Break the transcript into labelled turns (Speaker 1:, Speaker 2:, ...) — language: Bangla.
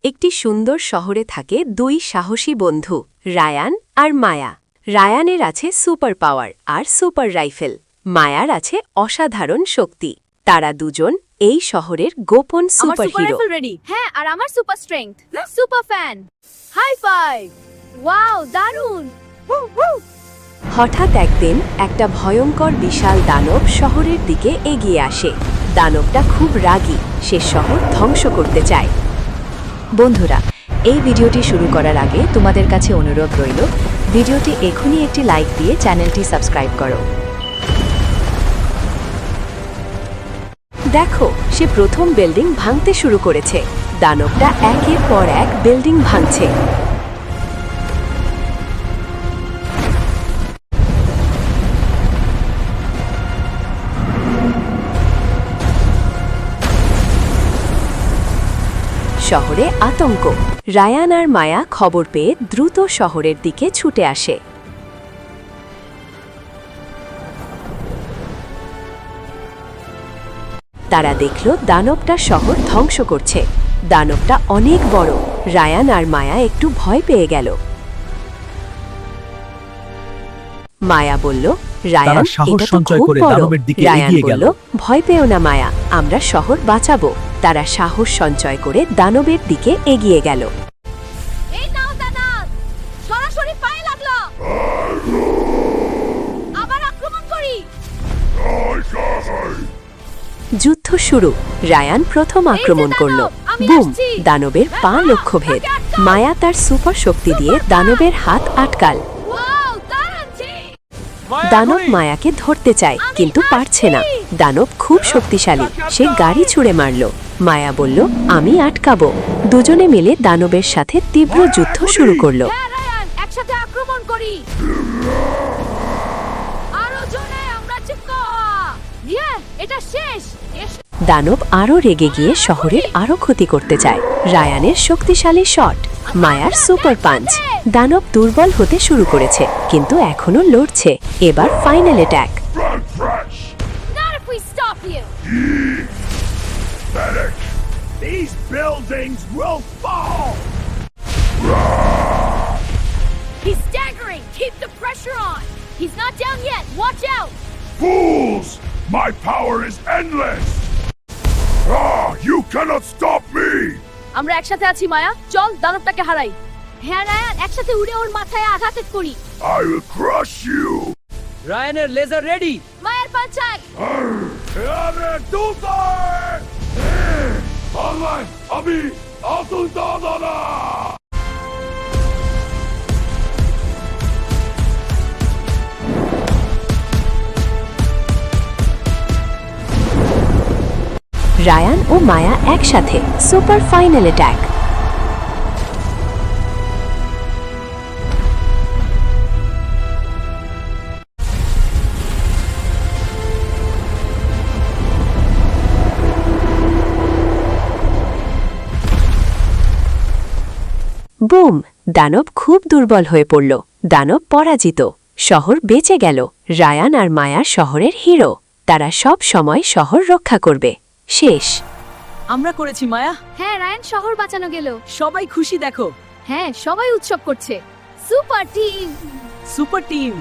Speaker 1: একটি সুন্দর শহরে থাকে দুই সাহসী বন্ধু রায়ান আর মায়া। রায়ানের আছে সুপার পাওয়ার আর সুপার রাইফেল, মায়ার আছে অসাধারণ শক্তি। তারা দুজন এই শহরের গোপন সুপার হিরো।
Speaker 2: হ্যাঁ, আর আমার super strength, super fan. High five! Wow, দারুণ!
Speaker 1: হঠাৎ একদিন একটা ভয়ঙ্কর বিশাল দানব শহরের দিকে এগিয়ে আসে। দানবটা খুব রাগী, সে শহর ধ্বংস করতে চায়।
Speaker 3: বন্ধুরা, এই ভিডিওটি শুরু করার আগে তোমাদের কাছে অনুরোধ রইল, ভিডিওটি এখনই একটি লাইক দিয়ে চ্যানেলটি সাবস্ক্রাইব করো।
Speaker 1: দেখো, সে প্রথম বিল্ডিং ভাঙতে শুরু করেছে। দানবটা একের পর এক বিল্ডিং ভাঙছে। শহরে আতঙ্ক। রায়ান আর মায়া খবর পেয়ে দ্রুত শহরের দিকে ছুটে আসে। তারা দেখল দানবটা শহর ধ্বংস করছে। দানবটা অনেক বড়। রায়ান আর মায়া একটু ভয় পেয়ে গেল। মায়া বলল, রায়ান, এটা তো খুব বড়। রায়ান বলল, ভয় পেও না মায়া, আমরা শহর বাঁচাবো। তারা সাহস সঞ্চয় করে দানবের দিকে এগিয়ে গেল।
Speaker 2: এই নাও দাদা, সরাসরি পায়ে লাগলো। আবার আক্রমণ করি।
Speaker 1: যুদ্ধ শুরু। রায়ান প্রথম আক্রমণ করল। বুম! দানবের পা লক্ষ্যভেদ। মায়া তার সুপার শক্তি দিয়ে দানবের হাত আটকাল। দানব মায়াকে ধরতে চায়, কিন্তু পারছে না। দানব খুব শক্তিশালী, সে গাড়ি ছুঁড়ে মারল। মায়া বলল, আমি আটকাবো। দুজনে মিলে দানবের সাথে তীব্র যুদ্ধ শুরু করল।
Speaker 2: একসাথে আক্রমণ করি। আরো জোরে, আমরা চিপকা। এটা শেষ।
Speaker 1: দানব আরো রেগে গিয়ে শহরের আরো ক্ষতি করতে চায়। রায়ানের শক্তিশালী শট, মায়ার সুপার পাঞ্চ। দানব দুর্বল হতে শুরু করেছে, কিন্তু এখনো লড়ছে। এবার final attack.
Speaker 2: Not if we stop you.
Speaker 4: These buildings will fall.
Speaker 2: He's staggering. Keep the pressure on. He's not down yet. Watch out.
Speaker 4: Fools! My power is endless. You cannot stop me.
Speaker 2: আমরা একসাথে আছি মায়া, চল দানবটাকে হারাই। হ্যাঁ রায়ান, একসাথে উড়ে ওর মাথায় আঘাত করি।
Speaker 4: I will crush you.
Speaker 5: রায়ানের লেজার রেডি।
Speaker 2: মায়ের পাঞ্চাক।
Speaker 4: Online, Abi, altın dağlara.
Speaker 1: Ryan ও মায়া একসাথে সুপার ফাইনাল অ্যাটাক। বুম! দানব খুব দুর্বল হয়ে পড়ল। দানব পরাজিত। শহর বেঁচে গেল। রায়ান আর মায়া শহরের হিরো। তারা সব সময় শহর রক্ষা করবে। শেষ।
Speaker 5: আমরা করেছি মায়া।
Speaker 2: হ্যাঁ রায়ান, শহর বাঁচানো গেল।
Speaker 5: সবাই খুশি দেখো।
Speaker 2: হ্যাঁ, সবাই উৎসব করছে। Super team.
Speaker 5: Super team.